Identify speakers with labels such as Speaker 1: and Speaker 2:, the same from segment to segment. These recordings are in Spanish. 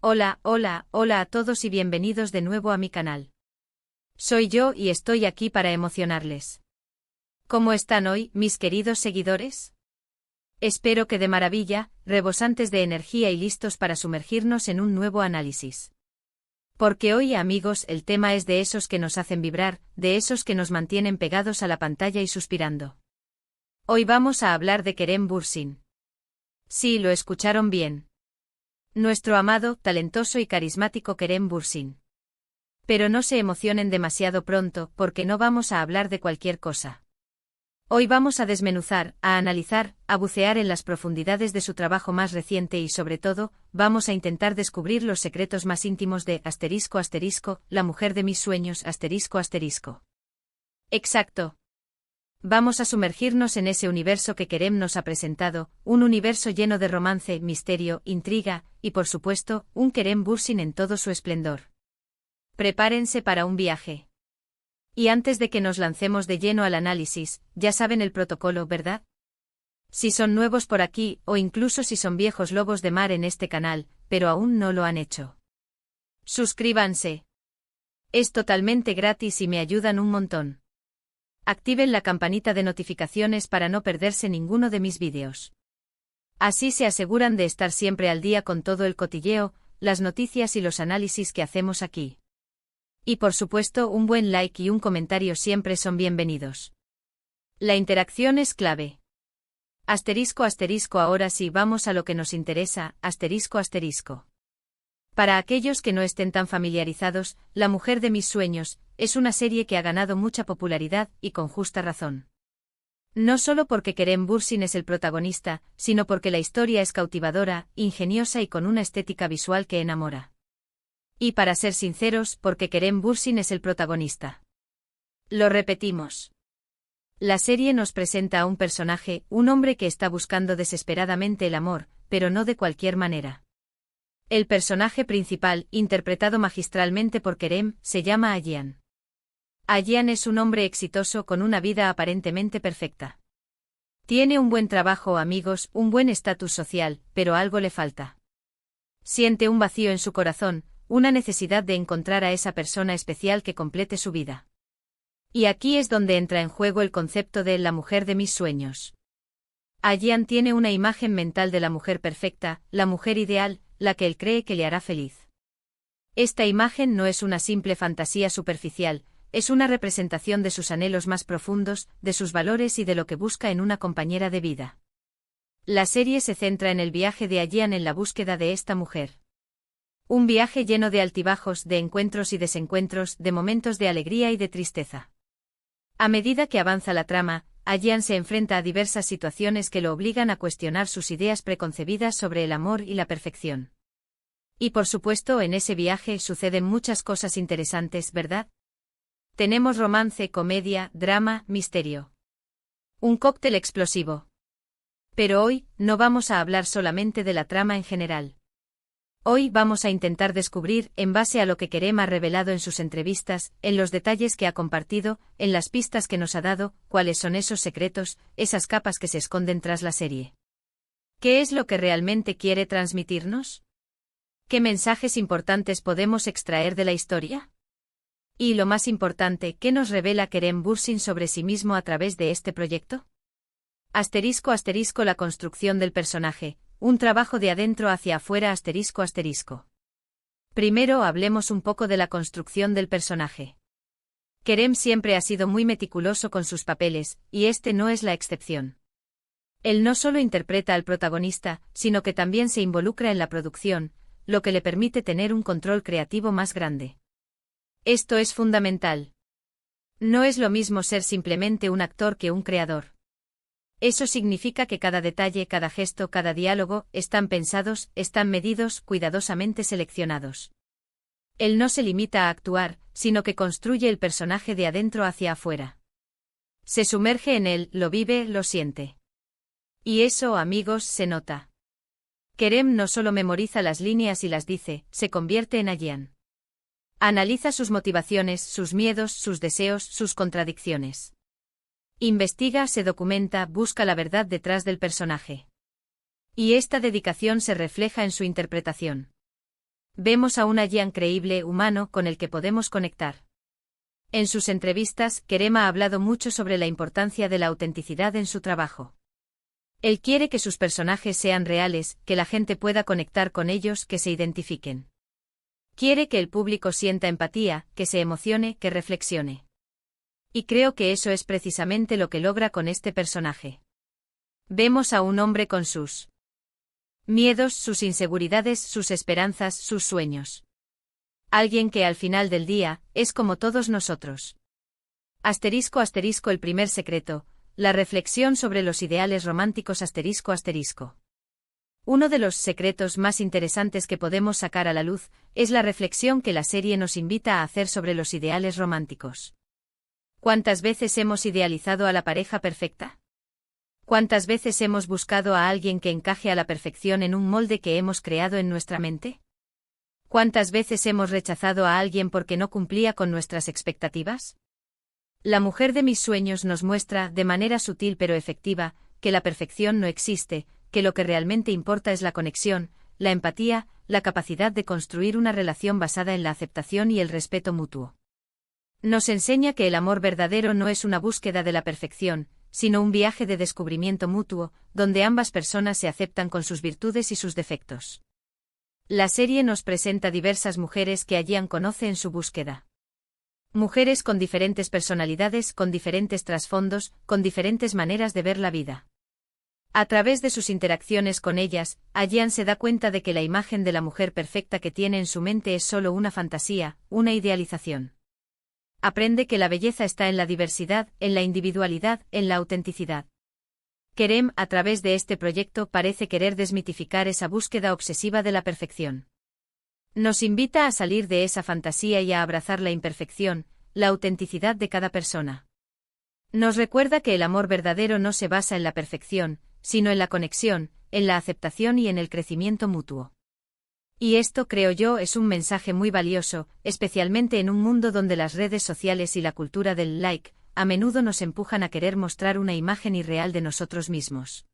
Speaker 1: Hola, hola, hola a todos y bienvenidos de nuevo a mi canal. Soy yo y estoy aquí para emocionarles. ¿Cómo están hoy, mis queridos seguidores? Espero que de maravilla, rebosantes de energía y listos para sumergirnos en un nuevo análisis. Porque hoy, amigos, el tema es de esos que nos hacen vibrar, de esos que nos mantienen pegados a la pantalla y suspirando. Hoy vamos a hablar de Kerem Bürsin. Sí, lo escucharon bien. Nuestro amado, talentoso y carismático Kerem Bürsin. Pero no se emocionen demasiado pronto, porque no vamos a hablar de cualquier cosa. Hoy vamos a desmenuzar, a analizar, a bucear en las profundidades de su trabajo más reciente y sobre todo, vamos a intentar descubrir los secretos más íntimos de ***, la mujer de mis sueños ***. Exacto. Vamos a sumergirnos en ese universo que Kerem nos ha presentado, un universo lleno de romance, misterio, intriga, y por supuesto, un Kerem Bürsin en todo su esplendor. Prepárense para un viaje. Y antes de que nos lancemos de lleno al análisis, ya saben el protocolo, ¿verdad? Si son nuevos por aquí, o incluso si son viejos lobos de mar en este canal, pero aún no lo han hecho. Suscríbanse. Es totalmente gratis y me ayudan un montón. Activen la campanita de notificaciones para no perderse ninguno de mis vídeos. Así se aseguran de estar siempre al día con todo el cotilleo, las noticias y los análisis que hacemos aquí. Y por supuesto, un buen like y un comentario siempre son bienvenidos. La interacción es clave. ***, ahora sí vamos a lo que nos interesa, ***. Para aquellos que no estén tan familiarizados, La mujer de mis sueños, es una serie que ha ganado mucha popularidad, y con justa razón. No solo porque Kerem Bürsin es el protagonista, sino porque la historia es cautivadora, ingeniosa y con una estética visual que enamora. Y para ser sinceros, porque Kerem Bürsin es el protagonista. Lo repetimos. La serie nos presenta a un personaje, un hombre que está buscando desesperadamente el amor, pero no de cualquier manera. El personaje principal, interpretado magistralmente por Kerem, se llama Ayhan. Ayhan es un hombre exitoso con una vida aparentemente perfecta. Tiene un buen trabajo, amigos, un buen estatus social, pero algo le falta. Siente un vacío en su corazón, una necesidad de encontrar a esa persona especial que complete su vida. Y aquí es donde entra en juego el concepto de la mujer de mis sueños. Ayhan tiene una imagen mental de la mujer perfecta, la mujer ideal, la que él cree que le hará feliz. Esta imagen no es una simple fantasía superficial, es una representación de sus anhelos más profundos, de sus valores y de lo que busca en una compañera de vida. La serie se centra en el viaje de Ayhan en la búsqueda de esta mujer. Un viaje lleno de altibajos, de encuentros y desencuentros, de momentos de alegría y de tristeza. A medida que avanza la trama, Ayhan se enfrenta a diversas situaciones que lo obligan a cuestionar sus ideas preconcebidas sobre el amor y la perfección. Y por supuesto, en ese viaje suceden muchas cosas interesantes, ¿verdad? Tenemos romance, comedia, drama, misterio. Un cóctel explosivo. Pero hoy, no vamos a hablar solamente de la trama en general. Hoy vamos a intentar descubrir, en base a lo que Kerem ha revelado en sus entrevistas, en los detalles que ha compartido, en las pistas que nos ha dado, cuáles son esos secretos, esas capas que se esconden tras la serie. ¿Qué es lo que realmente quiere transmitirnos? ¿Qué mensajes importantes podemos extraer de la historia? Y lo más importante, ¿qué nos revela Kerem Bürsin sobre sí mismo a través de este proyecto? ***, la construcción del personaje. Un trabajo de adentro hacia afuera ***. Primero hablemos un poco de la construcción del personaje. Kerem siempre ha sido muy meticuloso con sus papeles, y este no es la excepción. Él no solo interpreta al protagonista, sino que también se involucra en la producción, lo que le permite tener un control creativo más grande. Esto es fundamental. No es lo mismo ser simplemente un actor que un creador. Eso significa que cada detalle, cada gesto, cada diálogo, están pensados, están medidos, cuidadosamente seleccionados. Él no se limita a actuar, sino que construye el personaje de adentro hacia afuera. Se sumerge en él, lo vive, lo siente. Y eso, amigos, se nota. Kerem no solo memoriza las líneas y las dice, se convierte en Ayhan. Analiza sus motivaciones, sus miedos, sus deseos, sus contradicciones. Investiga, se documenta, busca la verdad detrás del personaje. Y esta dedicación se refleja en su interpretación. Vemos a un Jian creíble, humano, con el que podemos conectar. En sus entrevistas, Kerem ha hablado mucho sobre la importancia de la autenticidad en su trabajo. Él quiere que sus personajes sean reales, que la gente pueda conectar con ellos, que se identifiquen. Quiere que el público sienta empatía, que se emocione, que reflexione. Y creo que eso es precisamente lo que logra con este personaje. Vemos a un hombre con sus miedos, sus inseguridades, sus esperanzas, sus sueños. Alguien que al final del día, es como todos nosotros. Asterisco asterisco el primer secreto, la reflexión sobre los ideales románticos asterisco asterisco. Uno de los secretos más interesantes que podemos sacar a la luz, es la reflexión que la serie nos invita a hacer sobre los ideales románticos. ¿Cuántas veces hemos idealizado a la pareja perfecta? ¿Cuántas veces hemos buscado a alguien que encaje a la perfección en un molde que hemos creado en nuestra mente? ¿Cuántas veces hemos rechazado a alguien porque no cumplía con nuestras expectativas? La mujer de mis sueños nos muestra, de manera sutil pero efectiva, que la perfección no existe, que lo que realmente importa es la conexión, la empatía, la capacidad de construir una relación basada en la aceptación y el respeto mutuo. Nos enseña que el amor verdadero no es una búsqueda de la perfección, sino un viaje de descubrimiento mutuo, donde ambas personas se aceptan con sus virtudes y sus defectos. La serie nos presenta diversas mujeres que Jian conoce en su búsqueda. Mujeres con diferentes personalidades, con diferentes trasfondos, con diferentes maneras de ver la vida. A través de sus interacciones con ellas, Jian se da cuenta de que la imagen de la mujer perfecta que tiene en su mente es solo una fantasía, una idealización. Aprende que la belleza está en la diversidad, en la individualidad, en la autenticidad. Kerem, a través de este proyecto, parece querer desmitificar esa búsqueda obsesiva de la perfección. Nos invita a salir de esa fantasía y a abrazar la imperfección, la autenticidad de cada persona. Nos recuerda que el amor verdadero no se basa en la perfección, sino en la conexión, en la aceptación y en el crecimiento mutuo. Y esto, creo yo, es un mensaje muy valioso, especialmente en un mundo donde las redes sociales y la cultura del like, a menudo nos empujan a querer mostrar una imagen irreal de nosotros mismos.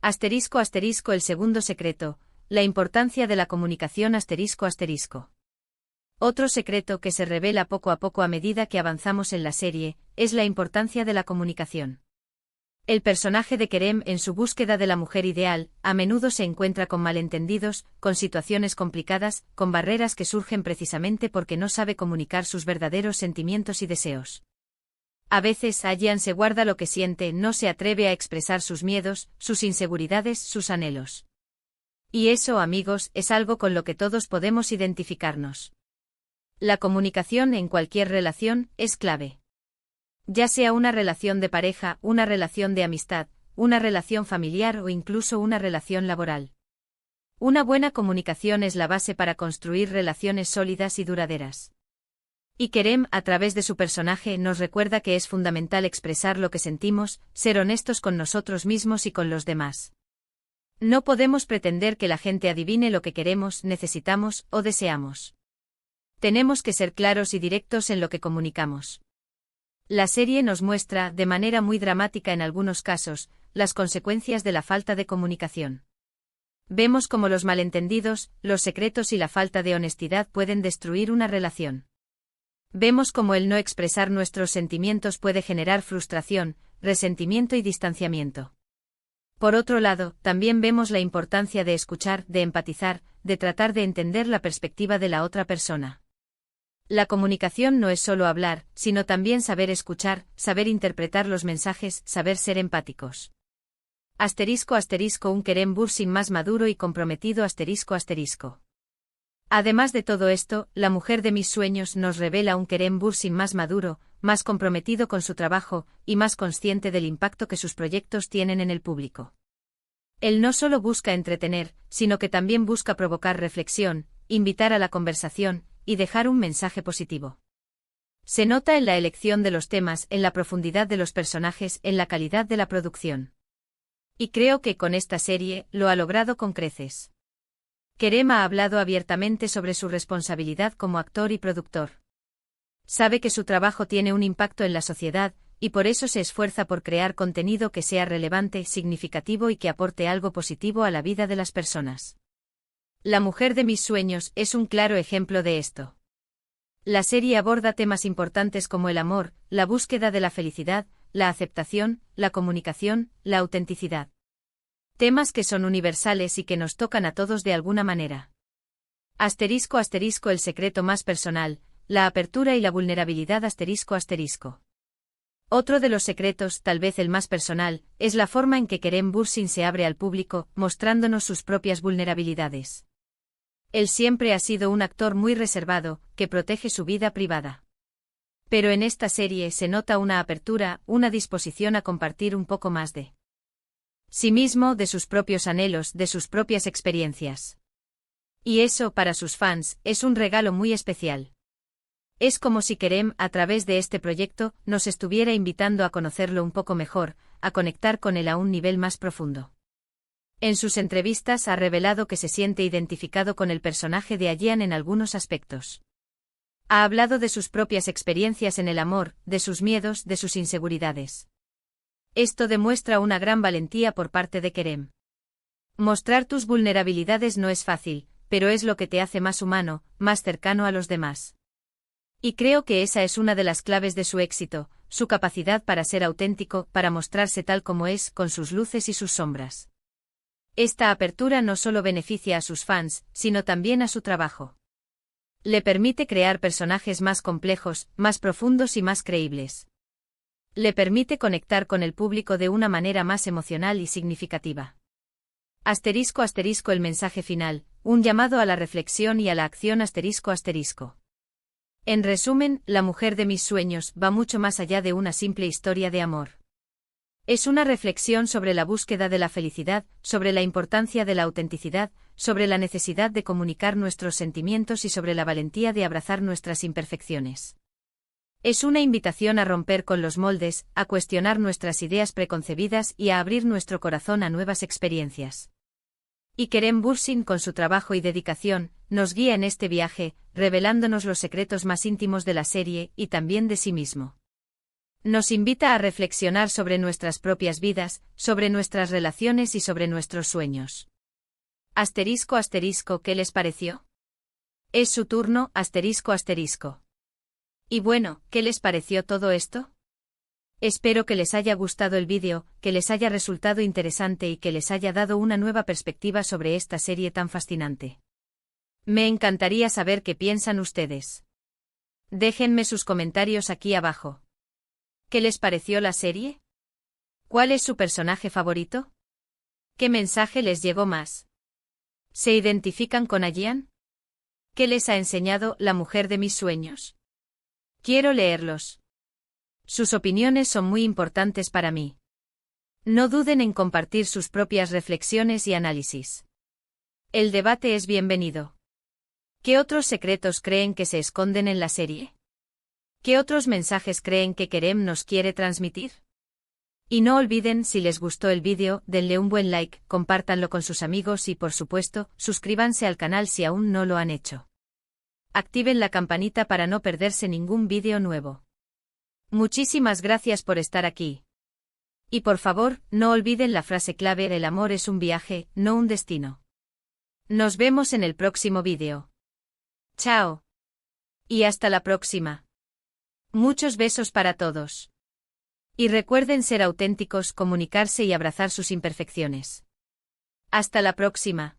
Speaker 1: Asterisco asterisco el segundo secreto, la importancia de la comunicación asterisco asterisco. Otro secreto que se revela poco a poco a medida que avanzamos en la serie, es la importancia de la comunicación. El personaje de Kerem, en su búsqueda de la mujer ideal, a menudo se encuentra con malentendidos, con situaciones complicadas, con barreras que surgen precisamente porque no sabe comunicar sus verdaderos sentimientos y deseos. A veces Jian se guarda lo que siente, no se atreve a expresar sus miedos, sus inseguridades, sus anhelos. Y eso, amigos, es algo con lo que todos podemos identificarnos. La comunicación en cualquier relación es clave. Ya sea una relación de pareja, una relación de amistad, una relación familiar o incluso una relación laboral. Una buena comunicación es la base para construir relaciones sólidas y duraderas. Y Kerem, a través de su personaje, nos recuerda que es fundamental expresar lo que sentimos, ser honestos con nosotros mismos y con los demás. No podemos pretender que la gente adivine lo que queremos, necesitamos o deseamos. Tenemos que ser claros y directos en lo que comunicamos. La serie nos muestra, de manera muy dramática en algunos casos, las consecuencias de la falta de comunicación. Vemos cómo los malentendidos, los secretos y la falta de honestidad pueden destruir una relación. Vemos cómo el no expresar nuestros sentimientos puede generar frustración, resentimiento y distanciamiento. Por otro lado, también vemos la importancia de escuchar, de empatizar, de tratar de entender la perspectiva de la otra persona. La comunicación no es solo hablar, sino también saber escuchar, saber interpretar los mensajes, saber ser empáticos. Asterisco asterisco un Kerem Bürsin más maduro y comprometido asterisco asterisco. Además de todo esto, la mujer de mis sueños nos revela un Kerem Bürsin más maduro, más comprometido con su trabajo, y más consciente del impacto que sus proyectos tienen en el público. Él no solo busca entretener, sino que también busca provocar reflexión, invitar a la conversación, y dejar un mensaje positivo. Se nota en la elección de los temas, en la profundidad de los personajes, en la calidad de la producción. Y creo que con esta serie, lo ha logrado con creces. Kerem ha hablado abiertamente sobre su responsabilidad como actor y productor. Sabe que su trabajo tiene un impacto en la sociedad, y por eso se esfuerza por crear contenido que sea relevante, significativo y que aporte algo positivo a la vida de las personas. La mujer de mis sueños es un claro ejemplo de esto. La serie aborda temas importantes como el amor, la búsqueda de la felicidad, la aceptación, la comunicación, la autenticidad. Temas que son universales y que nos tocan a todos de alguna manera. Asterisco asterisco el secreto más personal, la apertura y la vulnerabilidad asterisco asterisco. Otro de los secretos, tal vez el más personal, es la forma en que Kerem Bürsin se abre al público, mostrándonos sus propias vulnerabilidades. Él siempre ha sido un actor muy reservado, que protege su vida privada. Pero en esta serie se nota una apertura, una disposición a compartir un poco más de sí mismo, de sus propios anhelos, de sus propias experiencias. Y eso, para sus fans, es un regalo muy especial. Es como si Kerem, a través de este proyecto, nos estuviera invitando a conocerlo un poco mejor, a conectar con él a un nivel más profundo. En sus entrevistas ha revelado que se siente identificado con el personaje de Ajian en algunos aspectos. Ha hablado de sus propias experiencias en el amor, de sus miedos, de sus inseguridades. Esto demuestra una gran valentía por parte de Kerem. Mostrar tus vulnerabilidades no es fácil, pero es lo que te hace más humano, más cercano a los demás. Y creo que esa es una de las claves de su éxito, su capacidad para ser auténtico, para mostrarse tal como es, con sus luces y sus sombras. Esta apertura no solo beneficia a sus fans, sino también a su trabajo. Le permite crear personajes más complejos, más profundos y más creíbles. Le permite conectar con el público de una manera más emocional y significativa. Asterisco asterisco el mensaje final, un llamado a la reflexión y a la acción asterisco asterisco. En resumen, La mujer de mis sueños va mucho más allá de una simple historia de amor. Es una reflexión sobre la búsqueda de la felicidad, sobre la importancia de la autenticidad, sobre la necesidad de comunicar nuestros sentimientos y sobre la valentía de abrazar nuestras imperfecciones. Es una invitación a romper con los moldes, a cuestionar nuestras ideas preconcebidas y a abrir nuestro corazón a nuevas experiencias. Y Kerem Bürsin, con su trabajo y dedicación, nos guía en este viaje, revelándonos los secretos más íntimos de la serie y también de sí mismo. Nos invita a reflexionar sobre nuestras propias vidas, sobre nuestras relaciones y sobre nuestros sueños. Asterisco asterisco, ¿qué les pareció? Es su turno, asterisco asterisco. Y bueno, ¿qué les pareció todo esto? Espero que les haya gustado el vídeo, que les haya resultado interesante y que les haya dado una nueva perspectiva sobre esta serie tan fascinante. Me encantaría saber qué piensan ustedes. Déjenme sus comentarios aquí abajo. ¿Qué les pareció la serie? ¿Cuál es su personaje favorito? ¿Qué mensaje les llegó más? ¿Se identifican con Ajian? ¿Qué les ha enseñado la mujer de mis sueños? Quiero leerlos. Sus opiniones son muy importantes para mí. No duden en compartir sus propias reflexiones y análisis. El debate es bienvenido. ¿Qué otros secretos creen que se esconden en la serie? ¿Qué otros mensajes creen que Kerem nos quiere transmitir? Y no olviden, si les gustó el vídeo, denle un buen like, compártanlo con sus amigos y, por supuesto, suscríbanse al canal si aún no lo han hecho. Activen la campanita para no perderse ningún vídeo nuevo. Muchísimas gracias por estar aquí. Y por favor, no olviden la frase clave: el amor es un viaje, no un destino. Nos vemos en el próximo vídeo. Chao. Y hasta la próxima. Muchos besos para todos. Y recuerden ser auténticos, comunicarse y abrazar sus imperfecciones. Hasta la próxima.